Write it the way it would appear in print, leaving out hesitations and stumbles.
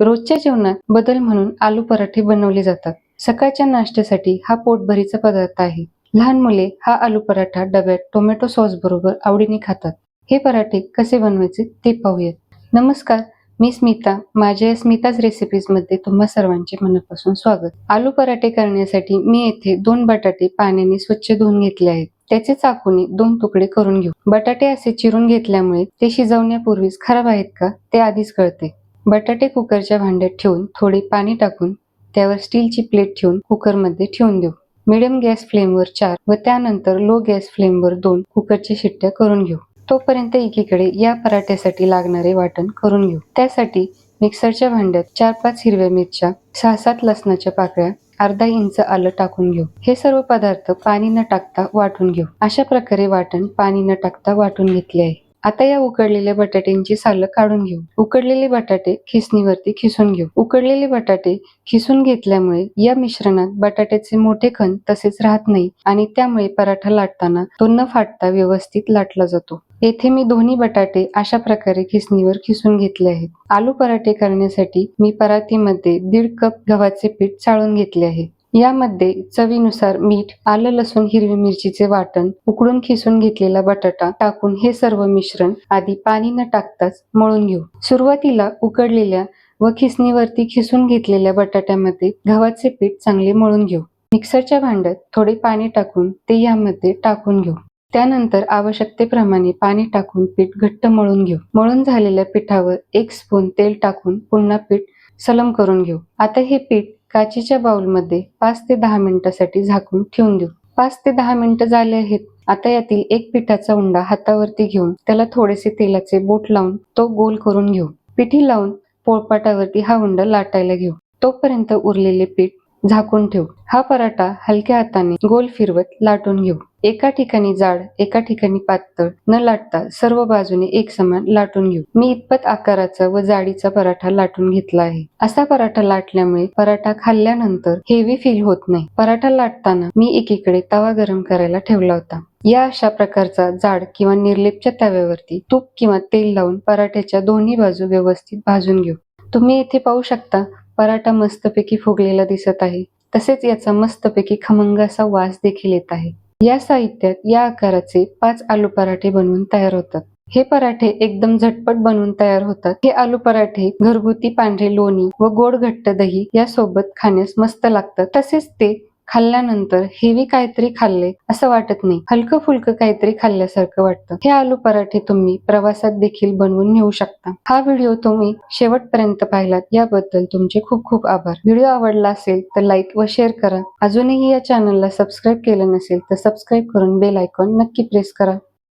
रोजच्या जेवणात बदल म्हणून आलू पराठे बनवले जातात. सकाळच्या नाश्त्यासाठी हा पोटभरीचा पदार्थ आहे. लहान मुले हा आलू पराठा डब्यात टोमॅटो सॉस बरोबर आवडीने खातात. हे पराठे कसे बनवायचे ते पाहूयात. नमस्कार, मी स्मिता. माझ्या स्मिताज रेसिपीज मध्ये तुम्हा सर्वांचे मनापासून स्वागत. आलू पराठे करण्यासाठी मी येथे 2 बटाटे पाण्याने स्वच्छ धुवून घेतले आहेत. त्याचे चाकूने 2 तुकडे करून घेऊ. बटाटे असे चिरून घेतल्यामुळे ते शिजवण्यापूर्वीच खराब आहेत का ते आधीच कळते. बटाटे कुकरच्या भांड्यात ठेवून थोडे पाणी टाकून त्यावर स्टीलची प्लेट ठेवून कुकरमध्ये ठेवून देऊ. मिडियम गॅस फ्लेमवर 4 व त्यानंतर लो गॅस फ्लेमवर 2 कुकरच्या शिट्ट्या करून घेऊ. तोपर्यंत एकीकडे या पराठ्यासाठी लागणारे वाटण करून घेऊ. त्यासाठी मिक्सरच्या भांड्यात 4-5 हिरव्या मिरच्या, 6-7 लसणाच्या पाकळ्या, अर्धा इंच आलं टाकून घेऊ. हे सर्व पदार्थ पाणी न टाकता वाटून घेऊ. अशा प्रकारे वाटण पाणी न टाकता वाटून घेतले आहे. आता या उकडलेल्या बटाट्यांची सालं काढून घेऊ. उकडलेले बटाटे खिसणीवरती खिसून घेऊ. उकडलेले बटाटे खिसून घेतल्यामुळे या मिश्रणात बटाट्याचे मोठे कण तसेच राहत नाही आणि त्यामुळे पराठा लाटताना तो न फाटता व्यवस्थित लाटला जातो. येथे मी दोन्ही बटाटे अशा प्रकारे खिसणीवर खिसून घेतले आहेत. आलू पराठे करण्यासाठी मी परातीमध्ये 1.5 कप गव्हाचे पीठ चाळून घेतले आहे. यामध्ये चवीनुसार मीठ, आलं लसूण हिरवी मिरचीचे वाटण, उकडून खिसून घेतलेला बटाटा टाकून हे सर्व मिश्रण आधी पाणी न टाकताच मळून घेऊ. सुरुवातीला उकडलेल्या व खिसणीवरती खिसून घेतलेल्या बटाट्यामध्ये गव्हाचे पीठ चांगले मळून घेऊ. मिक्सरच्या भांड्यात थोडे पाणी टाकून ते यामध्ये टाकून घेऊ. त्यानंतर आवश्यकतेप्रमाणे पाणी टाकून पीठ घट्ट मळून घेऊ. मळून झालेल्या पिठावर 1 स्पून तेल टाकून पुन्हा पीठ सलम करून घेऊ. आता हे पीठ काचेच्या बाउलमध्ये 5 ते 10 मिनिटांसाठी झाकून ठेवून देऊ. 5 ते 10 मिनिटं झाले आहेत. आता यातील एक पिठाचा उंडा हातावरती घेऊन त्याला थोडेसे तेलाचे बोट लावून तो गोल करून घेऊ. पिठी लावून पोळपाटावरती हा उंडा लाटायला घेऊ. तोपर्यंत उरलेले पीठ झाकून ठेवू. हा पराठा हलक्या हाताने गोल फिरवत लाटून घेऊ. एका ठिकाणी जाड, एका ठिकाणी पातळ न लाटता सर्व बाजूने एकसमान लाटून घेऊ. मी इतपत आकाराचा व जाडीचा पराठा लाटून घेतला आहे. असा पराठा लाटल्यामुळे पराठा खाल्ल्यानंतर हेवी फील होत नाही. पराठा लाटताना मी एकीकडे तवा गरम करायला ठेवला होता. या अशा प्रकारचा जाड किंवा निर्लेपच्या तव्यावरती तूप किंवा तेल लावून पराठ्याच्या दोन्ही बाजू व्यवस्थित भाजून घेऊ. तुम्ही येथे पाहू शकता पराठा मस्तपैकी फुगलेला दिसत आहे. तसेच याचा मस्तपैकी खमंग असा वास देखील येत आहे. या साहित्यात या आकाराचे 5 आलू पराठे बनवून तयार होतात. हे पराठे एकदम झटपट बनवून तयार होतात. हे आलू पराठे घरगुती पांढरे लोणी व गोड घट्ट दही यासोबत खाण्यास मस्त लागतात. तसेच ते खाल्ल्यानंतर हेवी काहीतरी खाल्ले असं वाटत नाही. हलकं फुलकं काहीतरी खाल्ल्यासारखं वाटतं. हे आलू पराठे तुम्ही प्रवासात देखील बनवून नेऊ शकता. हा व्हिडिओ तुम्ही शेवटपर्यंत पाहिलात याबद्दल तुमचे खूप खूप आभार. व्हिडिओ आवडला असेल तर लाईक व शेअर करा. अजूनही या चॅनलला सबस्क्राईब केलं नसेल तर सबस्क्राईब करून बेल आयकॉन नक्की प्रेस करा.